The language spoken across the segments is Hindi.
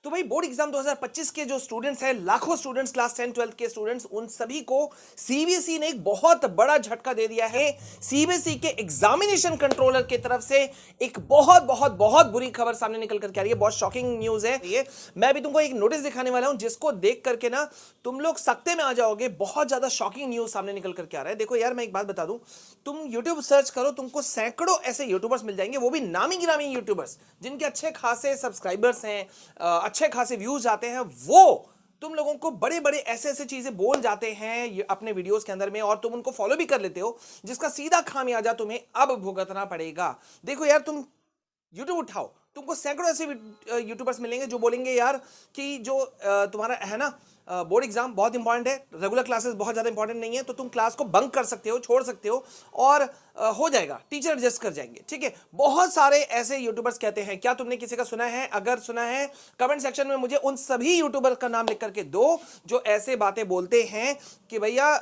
तो भाई बोर्ड एग्जाम 2025 के जो स्टूडेंट्स हैं, लाखों स्टूडेंट्स, क्लास 10 12 के स्टूडेंट्स, उन सभी को सीबीएसई ने एक बहुत बड़ा झटका दे दिया है। सीबीएसई के एग्जामिनेशन कंट्रोलर की तरफ से एक बहुत बहुत बहुत बुरी खबर सामने निकल करके आ रही है। बहुत शॉकिंग न्यूज है ये। मैं भी तुमको एक नोटिस दिखाने वाला हूं जिसको देख करके ना तुम लोग सकते में आ जाओगे। बहुत ज्यादा शॉकिंग न्यूज सामने निकल करके आ रहा है। देखो यार, मैं एक बात बता दूं, तुम यूट्यूब सर्च करो, तुमको सैकड़ों ऐसे यूट्यूबर्स मिल जाएंगे, वो भी नामी गिरामी यूट्यूबर्स जिनके अच्छे खासे सब्सक्राइबर्स हैं, अच्छे खासे व्यूज आते हैं। वो तुम लोगों को बड़े बड़े ऐसे ऐसे चीजें बोल जाते हैं अपने वीडियोस के अंदर में, और तुम उनको फॉलो भी कर लेते हो, जिसका सीधा खामियाजा तुम्हें अब भुगतना पड़ेगा। देखो यार, तुम यूट्यूब उठाओ, तुमको सैकड़ों ऐसे यूट्यूबर्स मिलेंगे जो बोलेंगे यार कि जो तुम्हारा है ना बोर्ड एग्जाम बहुत इंपॉर्टेंट है, रेगुलर क्लासेस बहुत ज़्यादा इंपॉर्टेंट नहीं है, तो तुम क्लास को बंक कर सकते हो, छोड़ सकते हो, और हो जाएगा, टीचर एडजस्ट कर जाएंगे। ठीक है, बहुत सारे ऐसे यूट्यूबर्स कहते हैं। क्या तुमने किसी का सुना है? अगर सुना है, कमेंट सेक्शन में मुझे उन सभी यूट्यूबर का नाम लिख करके दो जो ऐसे बातें बोलते हैं कि भैया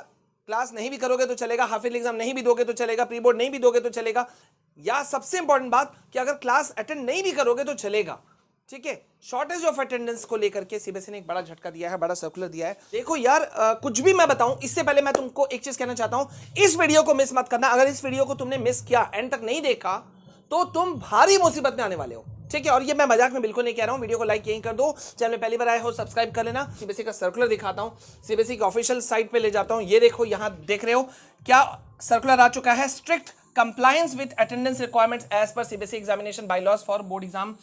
क्लास नहीं भी करोगे तो चलेगा, हाफ ईयरली एग्जाम नहीं भी दोगे तो चलेगा, प्री बोर्ड नहीं भी दोगे तो चलेगा, या सबसे इंपॉर्टेंट बात कि अगर क्लास अटेंड नहीं भी करोगे तो चलेगा। ठीक है, शॉर्टेज ऑफ अटेंडेंस को लेकर के सीबीएसई ने एक बड़ा झटका दिया है, बड़ा सर्कुलर दिया है। देखो यार, कुछ भी मैं बताऊं इससे पहले मैं तुमको एक चीज कहना चाहता हूं, इस वीडियो को मिस मत करना। अगर इस वीडियो को तुमने मिस किया, एंड तक नहीं देखा, तो तुम भारी मुसीबत में आने वाले हो। ठीक है, और ये मैं मजाक में बिल्कुल नहीं कह रहा हूं। वीडियो को लाइक यहीं कर दो, चैनल में पहली बार आए हो सब्सक्राइब कर लेना। सीबीएसई का सर्कुलर दिखाता हूं, सीबीएसई की ऑफिशियल साइट पे ले जाता हूं। ये देखो, यहां देख रहे हो क्या सर्कुलर आ चुका है। Strict compliance with attendance requirements as per CBSE examination bylaws for board exam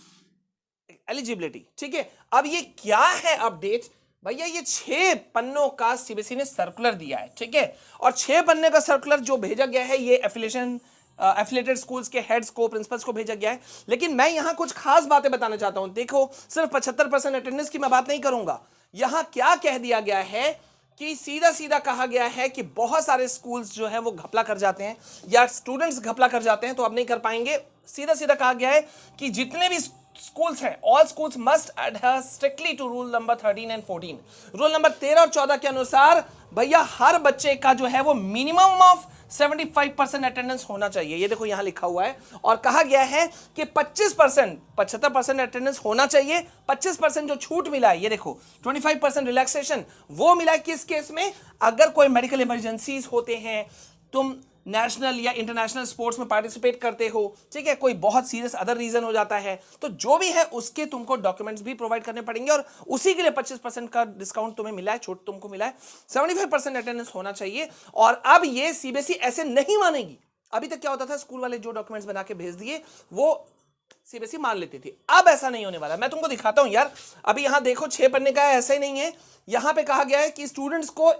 eligibility. ठीक है, अब ये क्या है अपडेट? भैया ये 6 पन्नों का सीबीएसई ने सर्कुलर दिया है। ठीक है, और 6 पन्ने का सर्कुलर जो भेजा गया है, ये एफिलिएटेड स्कूल्स के हेड्स को, प्रिंसिपल्स को भेजा गया है। लेकिन मैं यहां कुछ खास बातें बताना चाहता हूं। देखो, सिर्फ 75% अटेंडेंस की मैं बात नहीं करूंगा। यहां क्या कह दिया गया है कि सीधा सीधा कहा गया है कि बहुत सारे स्कूल्स जो है वो घपला कर जाते हैं, या स्टूडेंट्स घपला कर जाते हैं, तो अब नहीं कर पाएंगे। सीधा सीधा कहा गया है कि जितने भी स्कूल्स हैं, all schools must adhere strictly to rule number 13 and 14। Rule number 13 और 14 के अनुसार भैया हर बच्चे का जो है वो मिनिमम ऑफ 75% अटेंडेंस होना चाहिए। ये देखो यहां लिखा हुआ है, और कहा गया है कि 25%, 75% अटेंडेंस होना चाहिए। 25% जो छूट मिला है, ये देखो 25% रिलैक्सेशन, वो मिला है किस केस में? अगर कोई मेडिकल इमरजेंसीज होते हैं, तुम नेशनल या इंटरनेशनल स्पोर्ट्स में पार्टिसिपेट करते हो, ठीक है, कोई बहुत सीरियस अदर रीजन हो जाता है, तो जो भी है उसके तुमको डॉक्यूमेंट्स भी प्रोवाइड करने पड़ेंगे, और उसी के लिए 25% का डिस्काउंट तुम्हें मिला है, छूट तुमको मिला है। 75% अटेंडेंस होना चाहिए। और अब ये सीबीएसई ऐसे नहीं मानेगी। अभी तक क्या होता था, स्कूल वाले जो डॉक्यूमेंट्स बना के भेज दिए वो सीबीएसई मान लेती थी। अब ऐसा नहीं होने वाला। मैं तुमको दिखाता हूं यार, अभी यहां देखो 6 पन्ने का है, ऐसा ही नहीं है। यहां पे कहा गया है कि स्टूडेंट्स को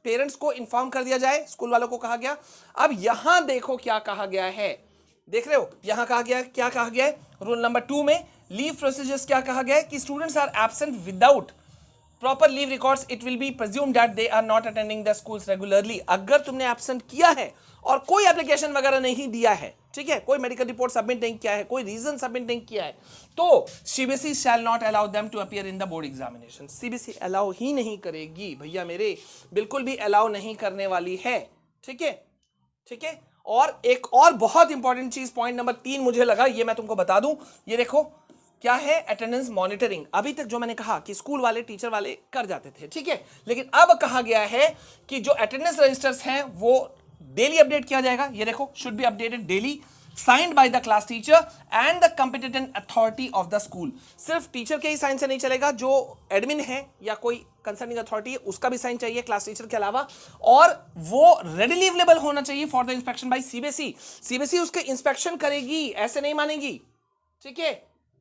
पेरेंट्स को इन्फॉर्म कर दिया जाए, स्कूल वालों को कहा गया। अब यहां देखो क्या कहा गया है, देख रहे हो, यहां कहा गया, क्या कहा गया है रूल नंबर 2 में? लीव प्रोसीजर्स क्या कहा गया है कि students are absent without proper leave records, it will be presumed that they are not attending the schools regularly. अगर तुमने एब्सेंट किया है और कोई एप्लीकेशन वगैरह नहीं दिया है, ठीक है, कोई मेडिकल रिपोर्ट सबमिट नहीं किया है, कोई रीजन सबमिट नहीं किया है, तो CBSE shall not allow them to appear in the board examination. CBSE allow ही नहीं करेगी भैया मेरे, बिल्कुल भी अलाउ नहीं करने वाली है। ठीक है, ठीक है। और एक और बहुत इंपॉर्टेंट चीज, पॉइंट नंबर 3 मुझे लगा, ये मैं तुमको बता दूं। ये देखो क्या है, अटेंडेंस मॉनिटरिंग। अभी तक जो मैंने कहा कि स्कूल वाले, टीचर वाले कर जाते थे, ठीक है, लेकिन अब कहा गया है कि जो अटेंडेंस रजिस्टर्स हैं वो डेली अपडेट किया जाएगा। ये देखो, should be updated daily, signed by the class teacher and the competent authority of the school. सिर्फ टीचर के ही साइन से नहीं चलेगा, जो एडमिन है या कोई कंसर्निंग अथॉरिटी है उसका भी साइन चाहिए क्लास टीचर के अलावा, और वो रेडिली अवेलेबल होना चाहिए for the inspection by CBSE. CBSE उसके इंस्पेक्शन करेगी, ऐसे नहीं मानेगी। ठीक है,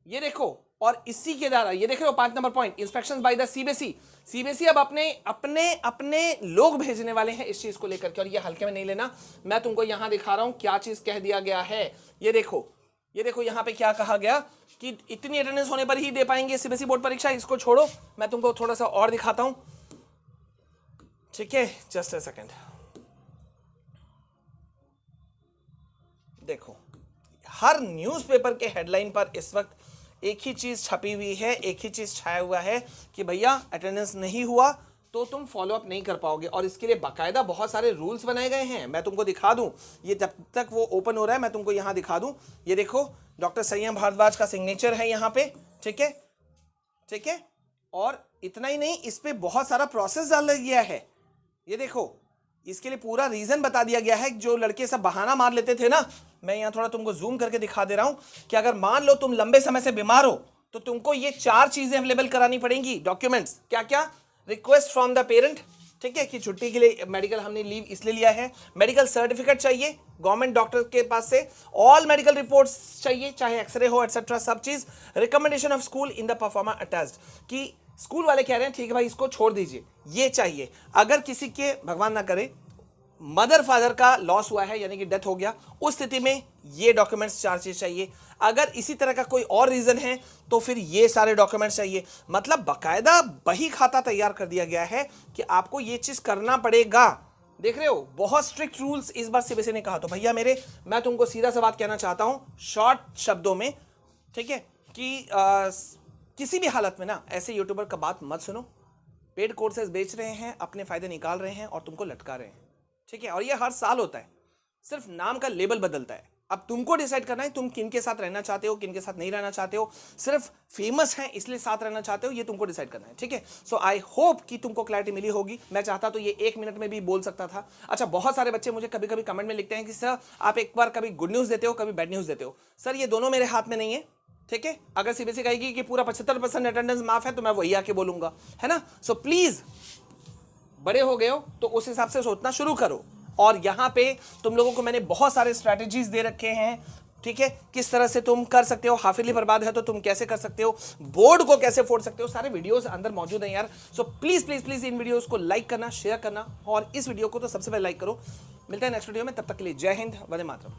ये देखो, और इसी के द्वारा, ये देख रहे हो 5 number point, inspection by the CBSE. CBSE अब अपने लोग भेजने वाले हैं इस चीज को लेकर के, और ये हल्के में नहीं लेना। मैं तुमको यहां दिखा रहा हूं क्या चीज कह दिया गया है। ये देखो, ये देखो यहां पे क्या कहा गया कि इतनी अटेंडेंस होने पर ही दे पाएंगे सीबीएसई बोर्ड परीक्षा। इसको छोड़ो, मैं तुमको थोड़ा सा और दिखाता हूं। ठीक है, जस्ट अ सेकेंड। देखो, हर न्यूज़पेपर के हेडलाइन पर इस वक्त एक ही चीज छपी हुई है, एक ही चीज छाया हुआ है कि भैया अटेंडेंस नहीं हुआ तो तुम फॉलो अप नहीं कर पाओगे, और इसके लिए बाकायदा बहुत सारे रूल्स बनाए गए हैं। मैं तुमको दिखा दूं, ये जब तक वो ओपन हो रहा है मैं तुमको यहां दिखा दूं। ये देखो, डॉक्टर संयम भारद्वाज का सिग्नेचर है यहां पे, ठीक है, ठीक है। और इतना ही नहीं, इस पे बहुत सारा प्रोसेस डाला गया है। ये देखो, इसके लिए पूरा रीजन बता दिया गया है। जो लड़के सब बहाना मार लेते थे ना, मैं यहाँ थोड़ा तुमको जूम करके दिखा दे रहा हूं कि अगर मान लो तुम लंबे समय से बीमार हो तो तुमको ये 4 चीजें अवेलेबल करानी पड़ेंगी, डॉक्यूमेंट्स। क्या क्या? रिक्वेस्ट फ्रॉम द पेरेंट, ठीक है, कि छुट्टी के लिए मेडिकल हमने लीव इसलिए लिया है। मेडिकल सर्टिफिकेट चाहिए गवर्नमेंट डॉक्टर के पास से। ऑल मेडिकल रिपोर्ट्स चाहिए, चाहे एक्सरे हो एटसेट्रा, सब चीज। Recommendation of school in the pro forma attached, कि स्कूल वाले कह रहे हैं ठीक है भाई इसको छोड़ दीजिए, ये चाहिए। अगर किसी के भगवान ना करे मदर फादर का लॉस हुआ है, यानी कि डेथ हो गया, उस स्थिति में ये डॉक्यूमेंट्स 4 चीज चाहिए। अगर इसी तरह का कोई और रीजन है तो फिर ये सारे डॉक्यूमेंट्स चाहिए। मतलब बकायदा बही खाता तैयार कर दिया गया है कि आपको ये चीज करना पड़ेगा। देख रहे हो, बहुत स्ट्रिक्ट रूल्स इस बार सीबीएसई ने कहा। तो भैया मेरे, मैं तुमको सीधा सा बात कहना चाहता हूं शॉर्ट शब्दों में, ठीक है, कि किसी भी हालत में ना ऐसे यूट्यूबर का बात मत सुनो। पेड कोर्सेज बेच रहे हैं, अपने फायदे निकाल रहे हैं और तुमको लटका रहे हैं, ठीक है। और ये हर साल होता है, सिर्फ नाम का लेबल बदलता है। अब तुमको डिसाइड करना है तुम किन के साथ रहना चाहते हो, किन के साथ नहीं रहना चाहते हो। सिर्फ फेमस हैं इसलिए साथ रहना चाहते हो, ये तुमको डिसाइड करना है, ठीक है। सो आई होप कि तुमको क्लैरिटी मिली होगी। मैं चाहता तो ये 1 मिनट में भी बोल सकता था। अच्छा, बहुत सारे बच्चे मुझे कभी कभी कमेंट में लिखते हैं कि सर आप एक बार कभी गुड न्यूज़ देते हो, कभी बैड न्यूज़ देते हो। सर ये दोनों मेरे हाथ में नहीं है, ठीक है। अगर सीबीएसई कहेगी कि पूरा 75% अटेंडेंस माफ है तो मैं वही आके बोलूंगा, है ना। सो प्लीज, बड़े हो गए हो तो उस हिसाब से सोचना शुरू करो। और यहां पे तुम लोगों को मैंने बहुत सारे स्ट्रैटेजीज दे रखे हैं, ठीक है, किस तरह से तुम कर सकते हो। हाफ ईयरली बर्बाद है तो तुम कैसे कर सकते हो, बोर्ड को कैसे फोड़ सकते हो, सारे वीडियोस अंदर मौजूद हैं यार। So please please please in videos को लाइक करना, शेयर करना, और इस वीडियो को तो सबसे पहले लाइक करो। मिलते हैं नेक्स्ट वीडियो में, तब तक के लिए जय हिंद, वंदे मातरम।